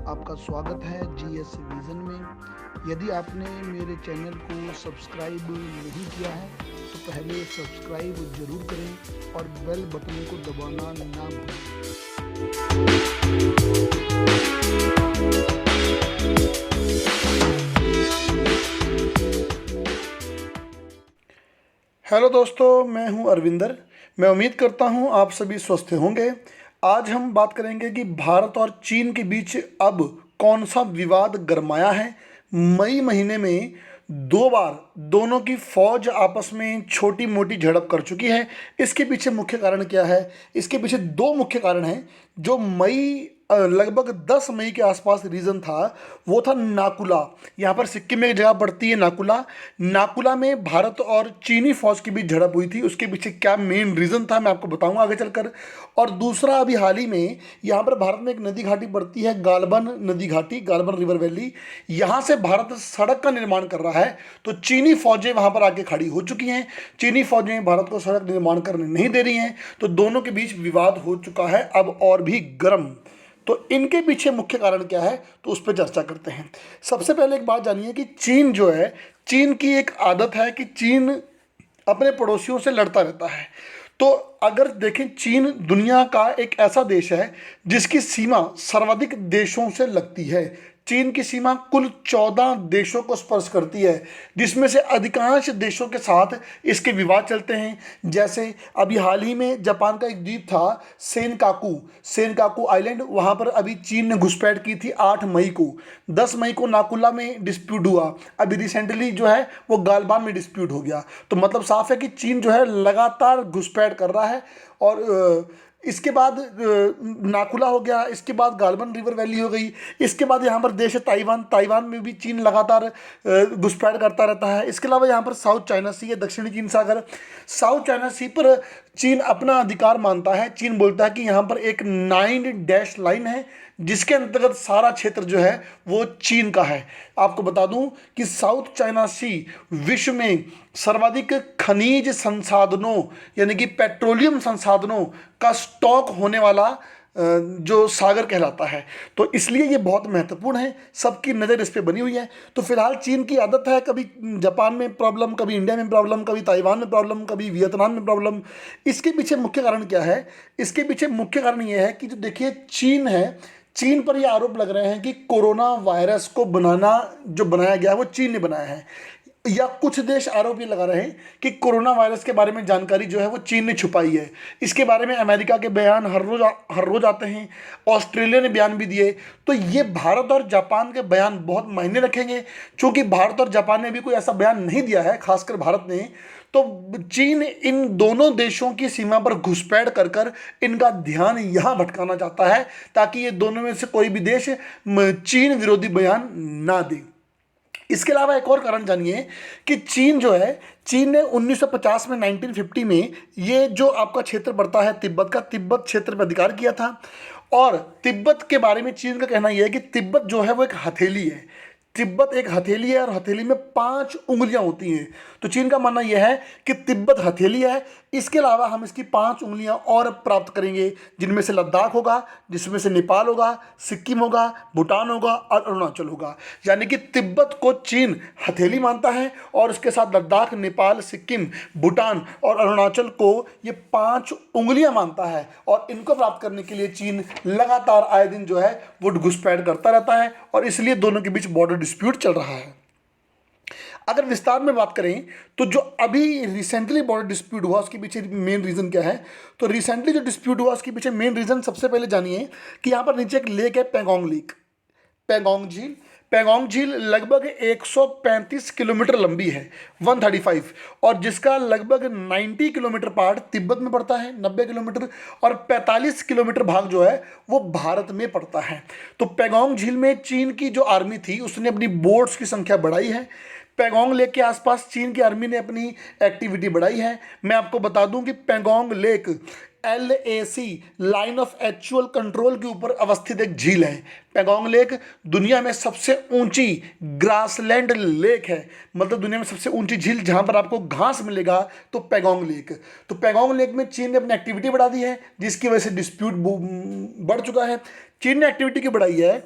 आपका स्वागत है जीएस विज़न में। यदि आपने मेरे चैनल को सब्सक्राइब नहीं किया है तो पहले सब्सक्राइब ज़रूर करें और बेल बटन को दबाना ना भूलें। हेलो दोस्तों, मैं हूं अरविंदर। मैं उम्मीद करता हूं आप सभी स्वस्थ होंगे। आज हम बात करेंगे कि भारत और चीन के बीच अब कौन सा विवाद गरमाया है। मई महीने में 2 बार दोनों की फौज आपस में छोटी मोटी झड़प कर चुकी है। इसके पीछे मुख्य कारण क्या है? इसके पीछे दो मुख्य कारण हैं। जो लगभग 10 मई के आसपास रीज़न था वो था नाकुला। यहाँ पर सिक्किम में एक जगह पड़ती है नाकुला। नाकुला में भारत और चीनी फौज की बीच झड़प हुई थी। उसके पीछे क्या मेन रीज़न था मैं आपको बताऊंगा आगे चलकर। और दूसरा, अभी हाल ही में यहाँ पर भारत में एक नदी घाटी पड़ती है, गालबन नदी घाटी, गालबन रिवर वैली। यहाँ से भारत सड़क का निर्माण कर रहा है, तो चीनी फौजें वहाँ पर आके खड़ी हो चुकी हैं। चीनी फौजें भारत को सड़क निर्माण करने नहीं दे रही हैं, तो दोनों के बीच विवाद हो चुका है अब और भी गर्म। तो इनके पीछे मुख्य कारण क्या है, तो उस पर चर्चा करते हैं। सबसे पहले एक बात जानिए कि चीन जो है, चीन की एक आदत है कि चीन अपने पड़ोसियों से लड़ता रहता है। तो अगर देखें, चीन दुनिया का एक ऐसा देश है जिसकी सीमा सर्वाधिक देशों से लगती है। चीन की सीमा कुल 14 देशों को स्पर्श करती है, जिसमें से अधिकांश देशों के साथ इसके विवाद चलते हैं। जैसे अभी हाल ही में जापान का एक द्वीप था सेनकाकू आइलैंड, वहाँ पर अभी चीन ने घुसपैठ की थी 8 मई को। 10 मई को नाकुला में डिस्प्यूट हुआ। अभी रिसेंटली जो है वो गालबान में डिस्प्यूट हो गया। तो मतलब साफ है कि चीन जो है लगातार घुसपैठ कर रहा है। और इसके बाद नाकुला हो गया, इसके बाद गालबन रिवर वैली हो गई, इसके बाद यहाँ पर देश है ताइवान। ताइवान में भी चीन लगातार घुसपैठ करता रहता है। इसके अलावा यहाँ पर साउथ चाइना सी है, दक्षिणी चीन सागर। साउथ चाइना सी पर चीन अपना अधिकार मानता है। चीन बोलता है कि यहाँ पर एक 9 डैश लाइन है, जिसके अंतर्गत सारा क्षेत्र जो है वो चीन का है। आपको बता दूं कि साउथ चाइना सी विश्व में सर्वाधिक खनिज संसाधनों यानी कि पेट्रोलियम संसाधनों का स्टॉक होने वाला जो सागर कहलाता है। तो इसलिए ये बहुत महत्वपूर्ण है, सबकी नज़र इस पर बनी हुई है। तो फिलहाल चीन की आदत है, कभी जापान में प्रॉब्लम, कभी इंडिया में प्रॉब्लम, कभी ताइवान में प्रॉब्लम, कभी वियतनाम में प्रॉब्लम। इसके पीछे मुख्य कारण क्या है? इसके पीछे मुख्य कारण ये है कि जो देखिए चीन है, चीन पर ये आरोप लग रहे हैं कि कोरोना वायरस को बनाया गया है वो चीन ने बनाया है। या कुछ देश आरोप ये लगा रहे हैं कि कोरोना वायरस के बारे में जानकारी जो है वो चीन ने छुपाई है। इसके बारे में अमेरिका के बयान हर रोज आते हैं। ऑस्ट्रेलिया ने बयान भी दिए। तो ये भारत और जापान के बयान बहुत मायने रखेंगे, क्योंकि भारत और जापान ने भी कोई ऐसा बयान नहीं दिया है, खासकर भारत ने। तो चीन इन दोनों देशों की सीमा पर घुसपैठ कर कर इनका ध्यान यहाँ भटकाना चाहता है, ताकि ये दोनों में से कोई भी देश चीन विरोधी बयान ना दे। इसके अलावा एक और कारण जानिए कि चीन जो है, चीन ने 1950 में 1950 में ये जो आपका क्षेत्र पड़ता है तिब्बत का, तिब्बत क्षेत्र पर अधिकार किया था। और तिब्बत के बारे में चीन का कहना यह है कि तिब्बत जो है वो एक हथेली है। तिब्बत एक हथेली है और हथेली में 5 उंगलियां होती हैं। तो चीन का मानना यह है कि तिब्बत हथेली है, इसके अलावा हम इसकी 5 उंगलियां और प्राप्त करेंगे, जिनमें से लद्दाख होगा, जिसमें से नेपाल होगा, सिक्किम होगा, भूटान होगा और अरुणाचल होगा। यानी कि तिब्बत को चीन हथेली मानता है और उसके साथ लद्दाख, नेपाल, सिक्किम, भूटान और अरुणाचल को ये 5 उंगलियां मानता है। और इनको प्राप्त करने के लिए चीन लगातार आए दिन जो है वो घुसपैठ करता रहता है, और इसलिए दोनों के बीच बॉर्डर डिस्प्यूट चल रहा है। अगर विस्तार में बात करें तो जो अभी रिसेंटली बॉर्डर डिस्प्यूट हुआ उसके पीछे मेन रीज़न क्या है, तो रिसेंटली जो डिस्प्यूट हुआ उसके पीछे मेन रीज़न सबसे पहले जानिए कि यहाँ पर नीचे एक लेक है, पैंगोंग लेक, पैंगोंग झील। पैंगोंग झील लगभग 135 किलोमीटर लंबी है, 135, और जिसका लगभग 90 किलोमीटर पार्ट तिब्बत में पड़ता है, 90 किलोमीटर, और 45 किलोमीटर भाग जो है वो भारत में पड़ता है। तो पैंगोंग झील में चीन की जो आर्मी थी उसने अपनी बोट्स की संख्या बढ़ाई है। पैंगोंग लेक के आसपास चीन की आर्मी ने अपनी एक्टिविटी बढ़ाई है। मैं आपको बता दूं कि Pangong lake LAC, line of actual control के ऊपर अवस्थित एक झील है। पैंगोंग लेक दुनिया में सबसे ऊंची ग्रासलैंड लेक है, मतलब दुनिया में सबसे ऊंची झील जहां पर आपको घास मिलेगा, तो पैंगोंग लेक। तो पैंगोंग लेक में चीन ने अपनी एक्टिविटी बढ़ा दी है, जिसकी वजह से डिस्प्यूट बढ़ चुका है। चीन ने एक्टिविटी की बढ़ाई है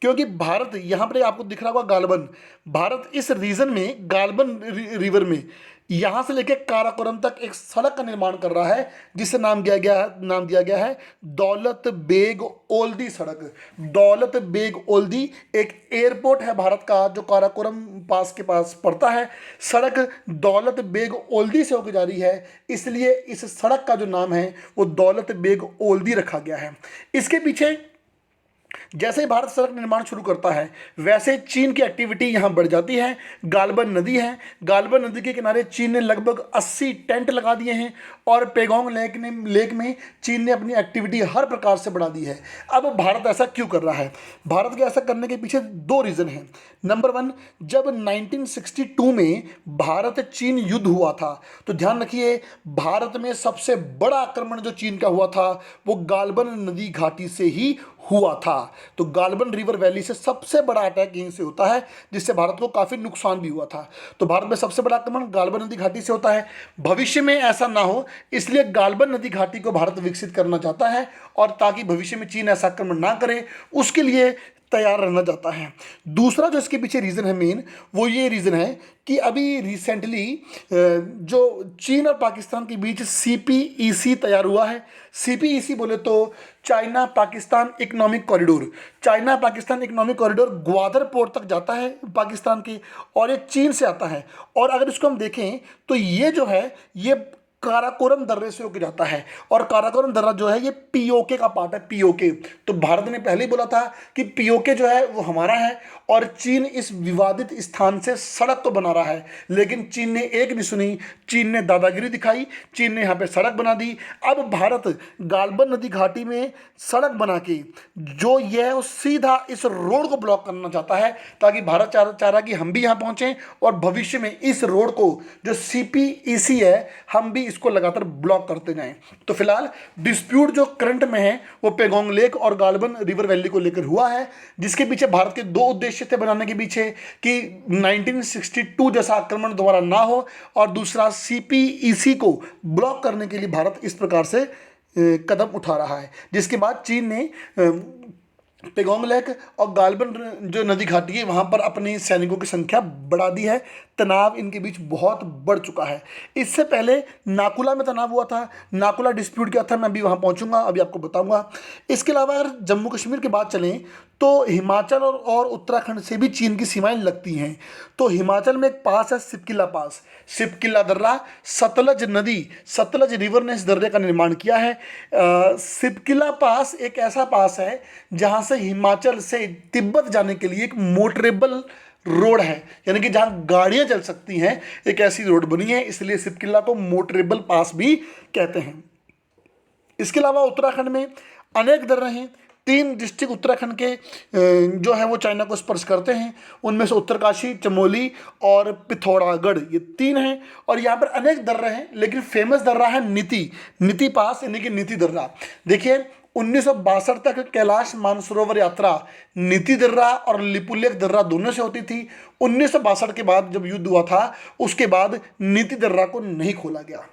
क्योंकि भारत, यहाँ पर आपको दिख रहा होगा गालबन, भारत इस रीजन में गालबन रिवर में यहाँ से लेकर काराकोरम तक एक सड़क का निर्माण कर रहा है, जिसे नाम दिया गया है दौलत बेग ओल्दी सड़क। दौलत बेग ओल्दी एक एयरपोर्ट है भारत का जो काराकोरम पास के पास पड़ता है। सड़क दौलत बेग ओल्दी से होकर जा रही है, इसलिए इस सड़क का जो नाम है वो दौलत बेग ओल्दी रखा गया है। इसके पीछे जैसे ही भारत सड़क निर्माण शुरू करता है वैसे चीन की एक्टिविटी यहाँ बढ़ जाती है। गालबन नदी है, गालबन नदी के किनारे चीन ने लगभग 80 टेंट लगा दिए हैं और पेगोंग लेक में चीन ने अपनी एक्टिविटी हर प्रकार से बढ़ा दी है। अब भारत ऐसा क्यों कर रहा है? भारत के ऐसा करने के पीछे दो रीज़न हैं। नंबर वन, जब 1962 में भारत चीन युद्ध हुआ था तो ध्यान रखिए, भारत में सबसे बड़ा आक्रमण जो चीन का हुआ था वो गालबन नदी घाटी से ही हुआ था। तो गालबन रिवर वैली से सबसे बड़ा अटैक यहीं से होता है, जिससे भारत को काफ़ी नुकसान भी हुआ था। तो भारत में सबसे बड़ा आक्रमण गालबन नदी घाटी से होता है। भविष्य में ऐसा ना हो इसलिए गालबन नदी घाटी को भारत विकसित करना चाहता है, और ताकि भविष्य में चीन ऐसा आक्रमण ना करे उसके लिए तैयार रहना चाहता है। दूसरा जो इसके पीछे रीज़न है मेन, वो ये रीज़न है कि अभी रिसेंटली जो चीन और पाकिस्तान के बीच CPEC तैयार हुआ है। CPEC बोले तो China Pakistan economic corridor. China Pakistan economic corridor Gwadar port तक जाता है पाकिस्तान के, और ये चीन से आता है। और अगर इसको हम देखें तो ये जो है ये काराकोरम दर्रे से होकर जाता है, और काराकोरम दर्रा जो है ये POK का पार्ट है। POK तो भारत ने पहले ही बोला था कि POK जो है वो हमारा है, और चीन इस विवादित स्थान से सड़क तो बना रहा है, लेकिन चीन ने एक नहीं सुनी। चीन ने दादागिरी दिखाई, चीन ने यहाँ पे सड़क बना दी। अब भारत गालबन नदी घाटी में सड़क बना के जो ये है वो सीधा इस रोड को ब्लॉक करना चाहता है, ताकि भारत चाह रहा कि हम भी यहाँ पहुँचें और भविष्य में इस रोड को जो CPEC है हम भी इसको लगातार ब्लॉक करते जाएं। तो फिलहाल डिस्प्यूट जो करंट में है वो पेगोंग लेक और गालबन रिवर वैली को लेकर हुआ है, जिसके पीछे भारत के दो उद्देश्य थे बनाने के पीछे, कि 1962 जैसा आक्रमण दोबारा ना हो, और दूसरा CPEC को ब्लॉक करने के लिए भारत इस प्रकार से कदम उठा रहा है। जिसके बाद चीन ने पेगोंग लेक और गालबन जो नदी घाटी है वहाँ पर अपने सैनिकों की संख्या बढ़ा दी है। तनाव इनके बीच बहुत बढ़ चुका है। इससे पहले नाकुला में तनाव हुआ था, नाकुला डिस्प्यूट क्या था मैं अभी वहाँ पहुँचूंगा, अभी आपको बताऊंगा। इसके अलावा अगर जम्मू कश्मीर की बात चलें तो हिमाचल और उत्तराखंड से भी चीन की सीमाएं लगती हैं। तो हिमाचल में एक पास है सिपकिला पास, सिपकिला दर्रा। सतलज नदी, सतलज रिवर ने इस दर्रे का निर्माण किया है। सिपकिला पास एक ऐसा पास है जहाँ से हिमाचल से तिब्बत जाने के लिए एक मोटरेबल रोड है, यानी कि जहाँ गाड़ियाँ चल सकती हैं, एक ऐसी रोड बनी है, इसलिए सिपकिला को मोटरेबल पास भी कहते हैं। इसके अलावा उत्तराखंड में अनेक दर्रे हैं। 3 डिस्ट्रिक्ट उत्तराखंड के जो है वो चाइना को स्पर्श करते हैं, उनमें से उत्तरकाशी, चमोली और पिथौरागढ़, ये 3 हैं। और यहाँ पर अनेक दर्रे हैं, लेकिन फेमस दर्रा है नीति पास, यानी कि नीति दर्रा। देखिए 1962 तक कैलाश मानसरोवर यात्रा नीति दर्रा और लिपुलेख दर्रा दोनों से होती थी। 1962 के बाद जब युद्ध हुआ था उसके बाद नीति दर्रा को नहीं खोला गया।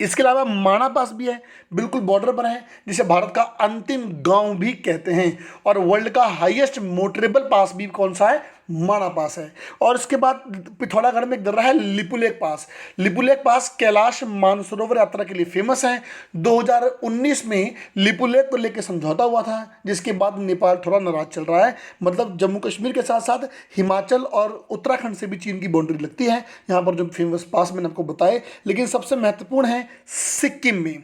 इसके अलावा माणा पास भी है, बिल्कुल बॉर्डर पर है, जिसे भारत का अंतिम गांव भी कहते हैं। और वर्ल्ड का हाईएस्ट मोटरेबल पास भी कौन सा है? माणा पास है। और इसके बाद पिथौरागढ़ में एक दर्रा है लिपुलेख पास। लिपुलेख पास कैलाश मानसरोवर यात्रा के लिए फेमस है। 2019 में लिपुलेख को लेकर समझौता हुआ था, जिसके बाद नेपाल थोड़ा नाराज चल रहा है। मतलब जम्मू कश्मीर के साथ साथ हिमाचल और उत्तराखंड से भी चीन की बाउंड्री लगती है यहाँ पर जो फेमस पास मैंने आपको बताए। लेकिन सबसे महत्वपूर्ण है सिक्किम में।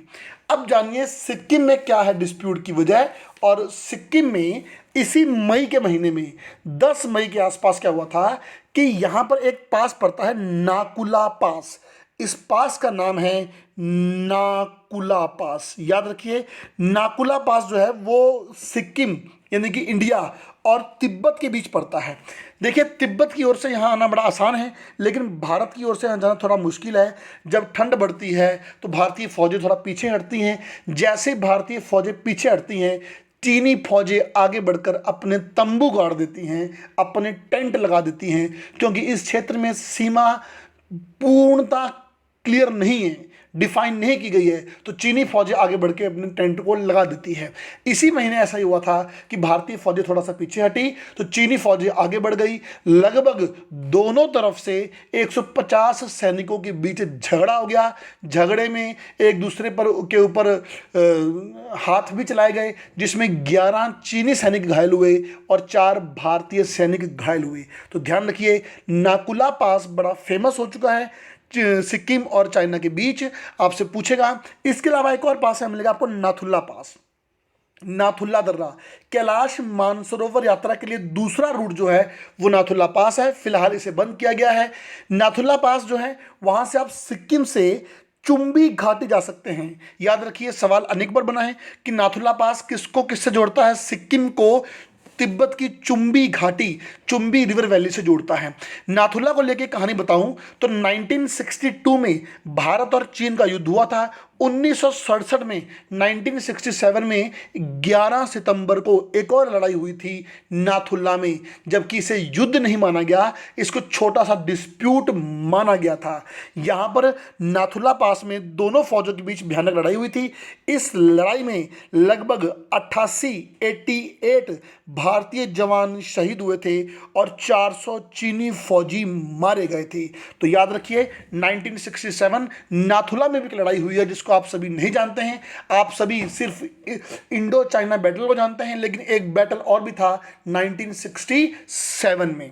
अब जानिए सिक्किम में क्या है डिस्प्यूट की वजह। और सिक्किम में इसी मई के महीने में 10 मई के आसपास क्या हुआ था कि यहाँ पर एक पास पड़ता है नाकुला पास। इस पास का नाम है नाकुला पास, याद रखिए। नाकुला पास जो है वो सिक्किम यानी कि इंडिया और तिब्बत के बीच पड़ता है। देखिए तिब्बत की ओर से यहाँ आना बड़ा आसान है, लेकिन भारत की ओर से यहाँ जाना थोड़ा मुश्किल है। जब ठंड बढ़ती है तो भारतीय फौजें थोड़ा पीछे हटती हैं। जैसे भारतीय फौजें पीछे हटती हैं, चीनी फौजें आगे बढ़कर अपने तंबू गाड़ देती हैं, अपने टेंट लगा देती हैं, क्योंकि इस क्षेत्र में सीमा पूर्णतः क्लियर नहीं है। डिफाइन नहीं की गई है, तो चीनी फौजें आगे बढ़ के अपने टेंट को लगा देती है। इसी महीने ऐसा ही हुआ था कि भारतीय फौजें थोड़ा सा पीछे हटी तो चीनी फौजें आगे बढ़ गई। लगभग दोनों तरफ से 150 सैनिकों के बीच झगड़ा हो गया। झगड़े में एक दूसरे के ऊपर हाथ भी चलाए गए, जिसमें 11 चीनी सैनिक घायल हुए और 4 भारतीय सैनिक घायल हुए। तो ध्यान रखिए, नाकुला पास बड़ा फेमस हो चुका है सिक्किम और चाइना के बीच, आपसे पूछेगा। इसके अलावा एक और पास है, मिलेगा आपको नाथुला पास, नाथुला दर्रा। कैलाश मानसरोवर यात्रा के लिए दूसरा रूट जो है वो नाथुला पास है। फिलहाल इसे बंद किया गया है। नाथुला पास जो है वहां से आप सिक्किम से चुम्बी घाटी जा सकते हैं। याद रखिए, सवाल अनेक बार बना है कि नाथुला पास किसको किससे जोड़ता है। सिक्किम को तिब्बत की चुम्बी घाटी, चुम्बी रिवर वैली से जोड़ता है। नाथुला को लेके कहानी बताऊं तो 1962 में भारत और चीन का युद्ध हुआ था। 1967 में 1967 में 11 सितंबर को एक और लड़ाई हुई थी नाथुला में, जबकि इसे युद्ध नहीं माना गया, इसको छोटा सा डिस्प्यूट माना गया था। यहां पर नाथुला पास में दोनों फौजों के बीच भयानक लड़ाई हुई थी। इस लड़ाई में लगभग 88 भारतीय जवान शहीद हुए थे और 400 चीनी फौजी मारे गए थे। तो याद रखिए, 1967 नाथुला में भी एक लड़ाई हुई है जिसको आप सभी नहीं जानते हैं। आप सभी सिर्फ इंडो चाइना बैटल को जानते हैं, लेकिन एक बैटल और भी था 1967 में।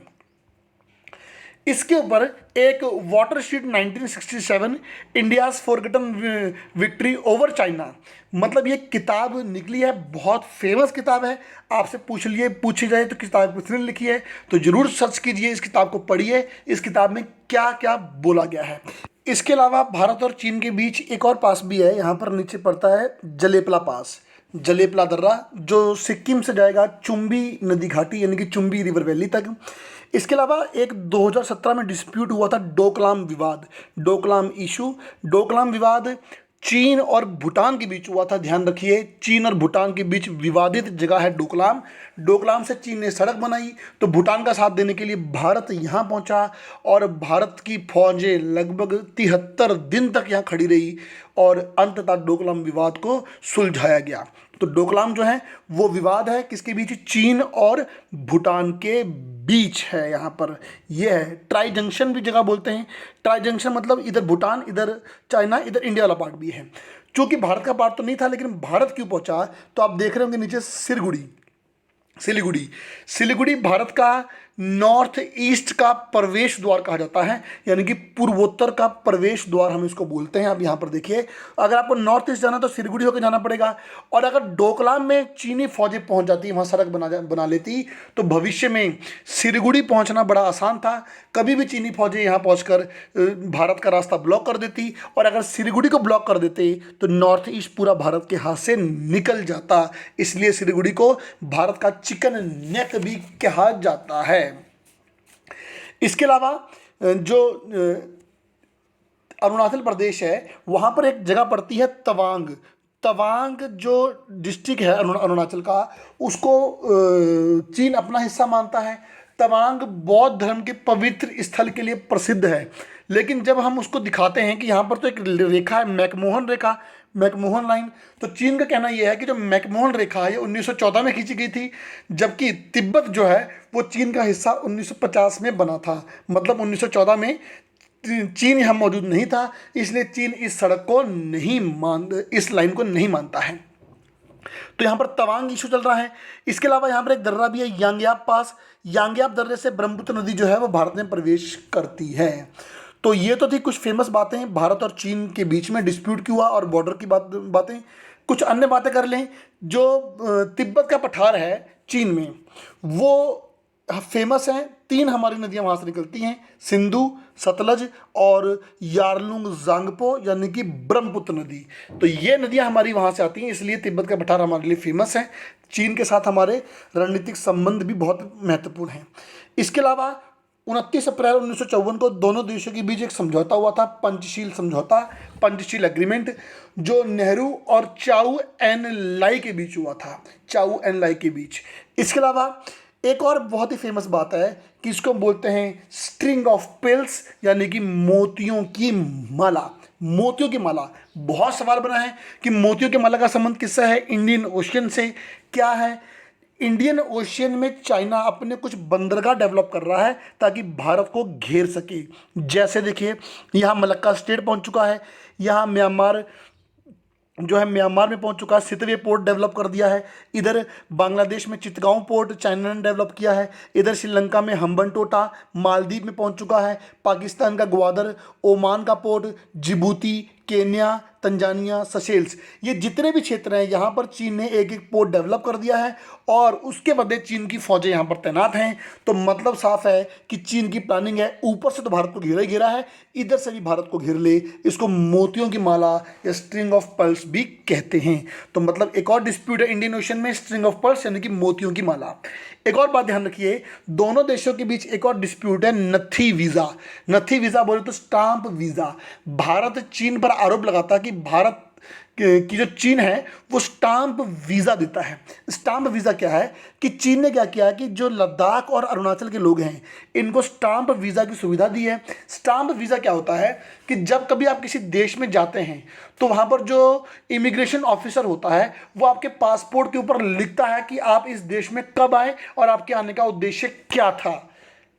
इसके ऊपर एक वाटरशीट 1967 India's forgotten victory over China, मतलब ये किताब निकली है, बहुत फेमस किताब है। आपसे पूछी जाए तो किताब किसने लिखी है, तो जरूर सर्च कीजिए, इस किताब को पढ़िए, इस किताब में क्या क्या बोला गया है। इसके अलावा भारत और चीन के बीच एक और पास भी है, यहाँ पर नीचे पड़ता है जलेपला पास, जलेपला दर्रा, जो सिक्किम से जाएगा चुम्बी नदी घाटी यानी कि चुम्बी रिवर वैली तक। इसके अलावा एक 2017 में डिस्प्यूट हुआ था डोकलाम विवाद, डोकलाम इशू। डोकलाम विवाद चीन और भूटान के बीच हुआ था। ध्यान रखिए, चीन और भूटान के बीच विवादित जगह है डोकलाम। डोकलाम से चीन ने सड़क बनाई तो भूटान का साथ देने के लिए भारत यहाँ पहुँचा और भारत की फौजें लगभग 73 दिन तक यहाँ खड़ी रही और अंततः डोकलाम विवाद को सुलझाया गया। तो डोकलाम जो है वो विवाद है किसके बीच, चीन और भूटान के बीच है। यहाँ पर ये है, ट्राई जंक्शन भी जगह बोलते हैं। ट्राई जंक्शन मतलब इधर भूटान, इधर चाइना, इधर इंडिया वाला पार्ट भी है। चूंकि भारत का पार्ट तो नहीं था, लेकिन भारत क्यों पहुंचा, तो आप देख रहे होंगे नीचे सिलीगुड़ी भारत का नॉर्थ ईस्ट का प्रवेश द्वार कहा जाता है, यानी कि पूर्वोत्तर का प्रवेश द्वार हम इसको बोलते हैं। आप यहाँ पर देखिए, अगर आपको नॉर्थ ईस्ट जाना तो सिलीगुड़ी होकर जाना पड़ेगा, और अगर डोकलाम में चीनी फौजें पहुँच जाती, वहाँ सड़क बना लेती, तो भविष्य में सिलीगुड़ी पहुँचना बड़ा आसान था। कभी भी चीनी फौजें यहाँ पहुँचकर भारत का रास्ता ब्लॉक कर देती, और अगर सिलीगुड़ी को ब्लॉक कर देते तो नॉर्थ ईस्ट पूरा भारत के हाथ से निकल जाता। इसलिए सिलीगुड़ी को भारत का चिकन नेक भी कहा जाता है। इसके अलावा जो अरुणाचल प्रदेश है वहाँ पर एक जगह पड़ती है तवांग। तवांग जो डिस्ट्रिक्ट है अरुणाचल का, उसको चीन अपना हिस्सा मानता है। तवांग बौद्ध धर्म के पवित्र स्थल के लिए प्रसिद्ध है, लेकिन जब हम उसको दिखाते हैं कि यहाँ पर तो एक रेखा है, मैकमोहन लाइन, तो चीन का कहना यह है कि जो मैकमोहन रेखा है 1914 में खींची गई थी, जबकि तिब्बत जो है वो चीन का हिस्सा 1950 में बना था। मतलब 1914 में चीन यहाँ मौजूद नहीं था, इसलिए चीन इस सड़क को इस लाइन को नहीं मानता है। तो यहाँ पर तवांग इशू चल रहा है। इसके अलावा यहाँ पर एक दर्रा भी है, यांग्याप पास। यांग्याप दर्रे से ब्रह्मपुत्र नदी जो है वो भारत में प्रवेश करती है। तो ये तो थी कुछ फेमस बातें भारत और चीन के बीच में डिस्प्यूट क्यों हुआ और बॉर्डर की बातें। कुछ अन्य बातें कर लें। जो तिब्बत का पठार है चीन में, वो फेमस है। 3 हमारी नदियां वहाँ से निकलती हैं, सिंधु, सतलज और यारलुंग जांगपो यानी कि ब्रह्मपुत्र नदी। तो ये नदियां हमारी वहाँ से आती हैं, इसलिए तिब्बत का पठार हमारे लिए फेमस है। चीन के साथ हमारे रणनीतिक संबंध भी बहुत महत्वपूर्ण हैं। इसके अलावा 29 अप्रैल 1954 को दोनों देशों के बीच एक समझौता हुआ था, पंचशील समझौता, पंचशील एग्रीमेंट, जो नेहरू और चाउ एन लाई के बीच हुआ था, चाउ एन लाई के बीच। इसके अलावा एक और बहुत ही फेमस बात है कि इसको बोलते हैं स्ट्रिंग ऑफ पेल्स यानी कि मोतियों की माला। मोतियों की माला। बहुत सवाल बना है कि मोतियों की माला का संबंध किससे है, इंडियन ओशियन से। क्या है, इंडियन ओशियन में चाइना अपने कुछ बंदरगाह डेवलप कर रहा है ताकि भारत को घेर सके। जैसे देखिए, यहाँ मलक्का स्टेट पहुंच चुका है, यहाँ म्यांमार जो है म्यांमार में पहुंच चुका है, सितवे पोर्ट डेवलप कर दिया है। इधर बांग्लादेश में चितगांव पोर्ट चाइना ने डेवलप किया है। इधर श्रीलंका में हम्बनटोटा, मालदीव में पहुंच चुका है। पाकिस्तान का ग्वादर, ओमान का पोर्ट, जिबूती, केन्या, तंजानिया, सशेल्स, ये जितने भी क्षेत्र हैं यहाँ पर चीन ने एक एक पोर्ट डेवलप कर दिया है और उसके बदले चीन की फौजें यहाँ पर तैनात हैं। तो मतलब साफ है कि चीन की प्लानिंग है, ऊपर से तो भारत को घेरा ही घेरा है, इधर से भी भारत को घेर ले। इसको मोतियों की माला या स्ट्रिंग ऑफ पर्ल्स भी कहते हैं। तो मतलब एक और डिस्प्यूट है इंडियन ओशन में, स्ट्रिंग ऑफ पर्ल्स यानी कि मोतियों की माला। एक और बात ध्यान रखिए, दोनों देशों के बीच एक और डिस्प्यूट है नथी वीज़ा। नथी वीज़ा बोले तो स्टाम्प वीज़ा। भारत चीन पर आरोप लगाता है कि भारत की जो चीन है वो स्टाम्प वीज़ा देता है। स्टाम्प वीज़ा क्या है कि चीन ने क्या किया है कि जो लद्दाख और अरुणाचल के लोग हैं इनको स्टाम्प वीज़ा की सुविधा दी है। स्टाम्प वीज़ा क्या होता है कि जब कभी आप किसी देश में जाते हैं तो वहाँ पर जो इमिग्रेशन ऑफिसर होता है वो आपके पासपोर्ट के ऊपर लिखता है कि आप इस देश में कब आए और आपके आने का उद्देश्य क्या था।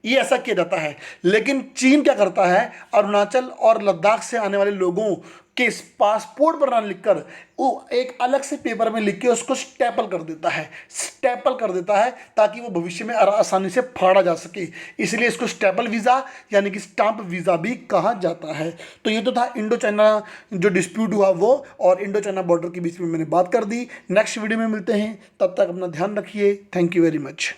ये ऐसा किया जाता है। लेकिन चीन क्या करता है, अरुणाचल और लद्दाख से आने वाले लोगों के पासपोर्ट पर ना लिखकर वो एक अलग से पेपर में लिख के उसको स्टेपल कर देता है। स्टेपल कर देता है ताकि वो भविष्य में आसानी से फाड़ा जा सके, इसलिए इसको स्टेपल वीज़ा यानी कि स्टाम्प वीज़ा भी कहा जाता है। तो ये तो था इंडो चाइना जो डिस्प्यूट हुआ वो, और इंडो चाइना बॉर्डर के बीच में मैंने बात कर दी। नेक्स्ट वीडियो में मिलते हैं, तब तक अपना ध्यान रखिए। Thank you very much.